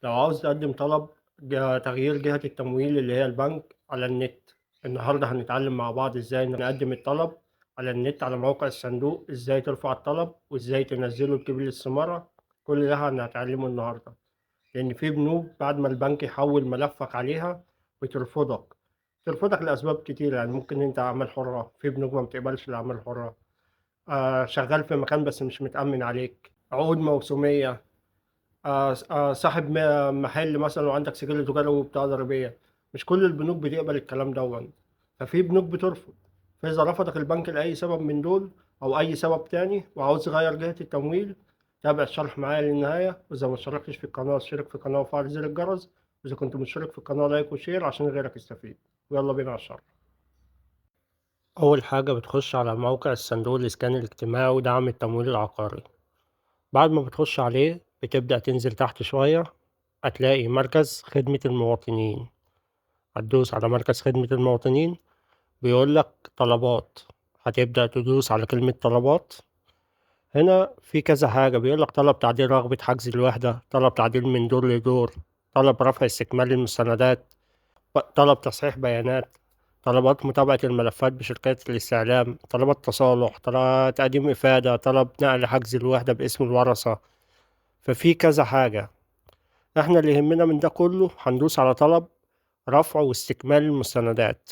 لو عاوز تقدم طلب تغيير جهة التمويل اللي هي البنك على النت. النهاردة هنتعلم مع بعض ازاي نقدم الطلب على النت على موقع الصندوق، ازاي ترفع الطلب وازاي تنزله تجيب الاستمارة. كل ده هنتعلمه النهاردة، لأن في بنوك بعد ما البنك يحول ملفك عليها بترفضك لأسباب كتير. يعني ممكن انت أعمال حرة، في بنوك ما بتقبلش الأعمال الحرة. شغال في مكان بس مش متأمن عليك، عقود موسمية، صاحب محل مثلا وعندك سجل تجاري وبطاقة ضريبية. مش كل البنوك بتقبل الكلام دون، ففي بنوك بترفض. فإذا رفضك البنك لأي سبب من دول أو أي سبب تاني وعاوز تغير جهة التمويل، تابع الشرح معايا للنهاية. وإذا ما اشتركتش في القناة اشترك في القناة وفعل زر الجرس، وإذا كنت مشترك في القناة لايك وشير عشان غيرك يستفيد. ويلا بينا على الشرح. أول حاجة بتخش على موقع الصندوق الإسكان الاجتماعي ودعم التمويل العقاري. بعد ما بتخش عليه بتبدأ تنزل تحت شوية، هتلاقي مركز خدمة المواطنين. هتدوس على مركز خدمة المواطنين، بيقول لك طلبات. هتبدأ تدوس على كلمة طلبات. هنا في كذا حاجة، بيقول لك طلب تعديل رغبة حجز الوحدة، طلب تعديل من دور لدور، طلب رفع استكمال المستندات، طلب تصحيح بيانات، طلبات متابعة الملفات بشركات الاستعلام، طلبات تصالح، طلب تقديم إفادة، طلب نقل حجز الوحدة باسم الورثة. ففي كذا حاجة. احنا اللي يهمنا من ده كله هندوس على طلب رفع واستكمال المستندات.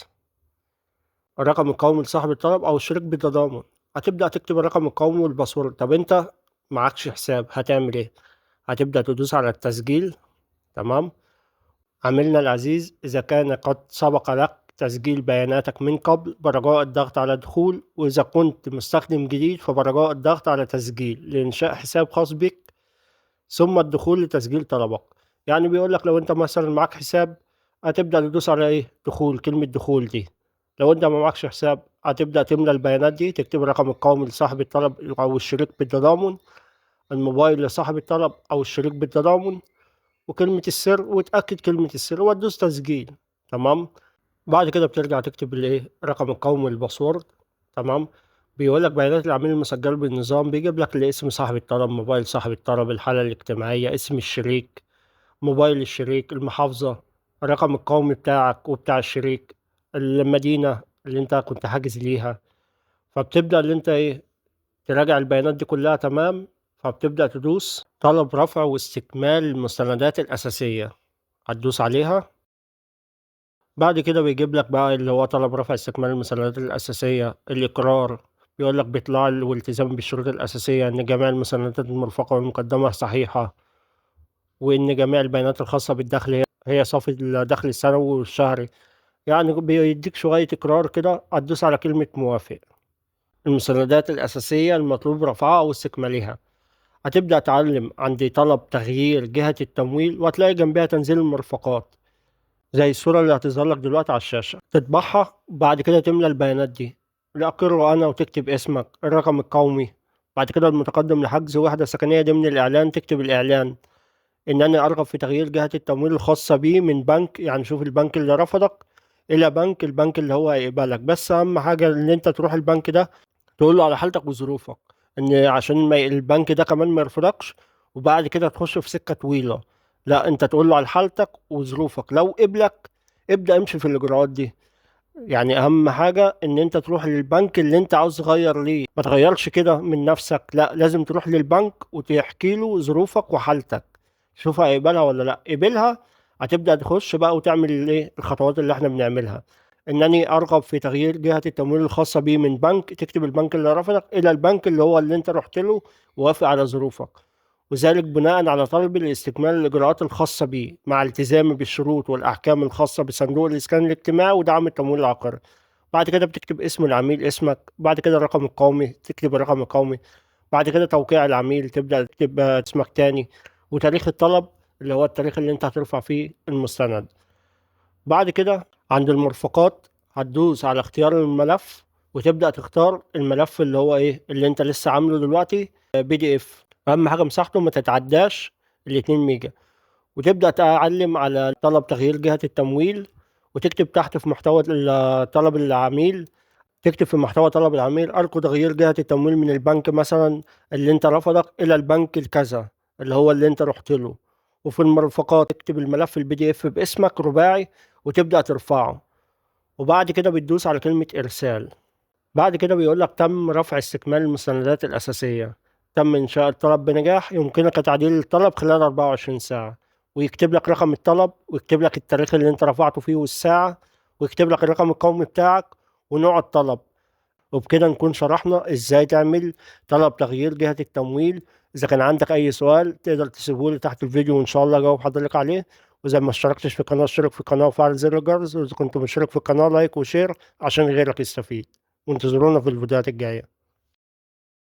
الرقم القومي لصاحب الطلب أو الشريك بالتضامن. هتبدأ تكتب الرقم القومي والباسورد. طب أنت معكش حساب هتعمل إيه؟ هتبدأ تدوس على التسجيل. تمام. عميلنا العزيز، إذا كان قد سبق لك تسجيل بياناتك من قبل برجاء الضغط على دخول، وإذا كنت مستخدم جديد فبرجاء الضغط على تسجيل لإنشاء حساب خاص بك ثم الدخول لتسجيل طلبك. يعني بيقول لك لو انت مثلا معاك حساب هتبدأ تدوس على ايه دخول، كلمة دخول دي. لو انت ما معكش حساب هتبدأ تملى البيانات دي، تكتب الرقم القومي لصاحب الطلب او الشريك بالتضامن، الموبايل لصاحب الطلب او الشريك بالتضامن، وكلمة السر، وتأكد كلمة السر وتدوس تسجيل. تمام. بعد كده بترجع تكتب الايه الرقم القومي الباسورد. تمام. بيقول لك بيانات العميل المسجل بالنظام، بيجيب لك اسم صاحب الطلب، موبايل صاحب الطلب، الحالة الاجتماعية، اسم الشريك، موبايل الشريك، المحافظة، الرقم القومي بتاعك وبتاع الشريك، المدينة اللي انت كنت حاجز ليها. فبتبدأ اللي انت تراجع البيانات دي كلها تمام. فبتبدأ تدوس طلب رفع واستكمال المستندات الأساسية، هتدوس عليها. بعد كده بيجيب لك بقى اللي هو طلب رفع استكمال المستندات الأساسية، الإقرار. بيقول لك بإطلاع والالتزام بالشروط الأساسية إن جميع المستندات المرفقة والمقدمة صحيحة، وإن جميع البيانات الخاصة بالدخل هي صافي الدخل السنوي والشهري. يعني بيديك شوية إقرار كده، هتدوس على كلمة موافق. المستندات الأساسية المطلوب رفعها أو استكمالها. هتبدأ تعلم عند طلب تغيير جهة التمويل، وهتلاقي جنبها تنزيل المرفقات زي الصورة اللي هتظهر لك دلوقتي على الشاشة. تطبعها وبعد كده تملى البيانات دي. الأقر أنا، وتكتب اسمك، الرقم القومي. بعد كده المتقدم لحجز وحدة سكنية ضمن الإعلان، تكتب الإعلان إن أنا أرغب في تغيير جهة التمويل الخاصة بي من بنك، يعني شوف البنك اللي رفضك إلى البنك اللي هو هيقبلك. بس أهم حاجة إن أنت تروح البنك ده تقول له على حالتك وظروفك، إن عشان ما البنك ده كمان ما يرفضكش وبعد كده تخش في سكة طويلة. لا، أنت تقول له على حالتك وظروفك، لو قبلك ابدأ امشي في الإجراءات دي. يعني أهم حاجة إن أنت تروح للبنك اللي أنت عاوز تغير ليه، ما تغيرش كده من نفسك، لا لازم تروح للبنك وتحكي له ظروفك وحالتك، شوف هيقبلها ولا لا. قبلها هتبدأ تخش بقى وتعمل الخطوات اللي احنا بنعملها. انني ارغب في تغيير جهة التمويل الخاصة بي من بنك، تكتب البنك اللي رفضك الى البنك اللي هو اللي انت رحت له ووافق على ظروفك، وذلك بناء على طلب لاستكمال الإجراءات الخاصة به مع التزامي بالشروط والأحكام الخاصة بصندوق الإسكان الاجتماعي ودعم التمويل العقاري. بعد كده بتكتب اسم العميل، اسمك، بعد كده الرقم القومي، تكتب الرقم القومي، بعد كده توقيع العميل، تبدأ تكتب اسمك تاني، وتاريخ الطلب اللي هو التاريخ اللي انت هترفع فيه المستند. بعد كده عند المرفقات هتدوس على اختيار الملف، وتبدأ تختار الملف اللي هو اللي انت لسه عامله دلوقتي بي دي اف. اهم حاجة مساحته ما تتعداش ال 2 ميجا. وتبدأ تعلم على طلب تغيير جهة التمويل، وتكتب تحت في محتوى طلب العميل، تكتب في محتوى طلب العميل أرجو تغيير جهة التمويل من البنك مثلا اللي انت رفضك إلى البنك الكذا اللي هو اللي انت رحت له، وفي المرفقات تكتب الملف الPDF باسمك رباعي وتبدأ ترفعه، وبعد كده بتدوس على كلمة إرسال. بعد كده بيقول لك تم رفع استكمال المستندات الأساسية، تم إنشاء الطلب بنجاح، يمكنك تعديل الطلب خلال 24 ساعة، ويكتب لك رقم الطلب ويكتب لك التاريخ اللي أنت رفعته فيه والساعة، ويكتب لك الرقم القومي بتاعك ونوع الطلب. وبكده نكون شرحنا إزاي تعمل طلب تغيير جهة التمويل. إذا كان عندك أي سؤال تقدر تسيبهولي تحت الفيديو وإن شاء الله أجاوب حضرتك عليه. وإذا ما اشتركتش في القناة اشترك في القناة وفعل زر الجرس، وإذا كنت مشترك في القناة لايك وشير عشان غيرك يستفيد. وانتظرونا في الفيديوهات الجاية.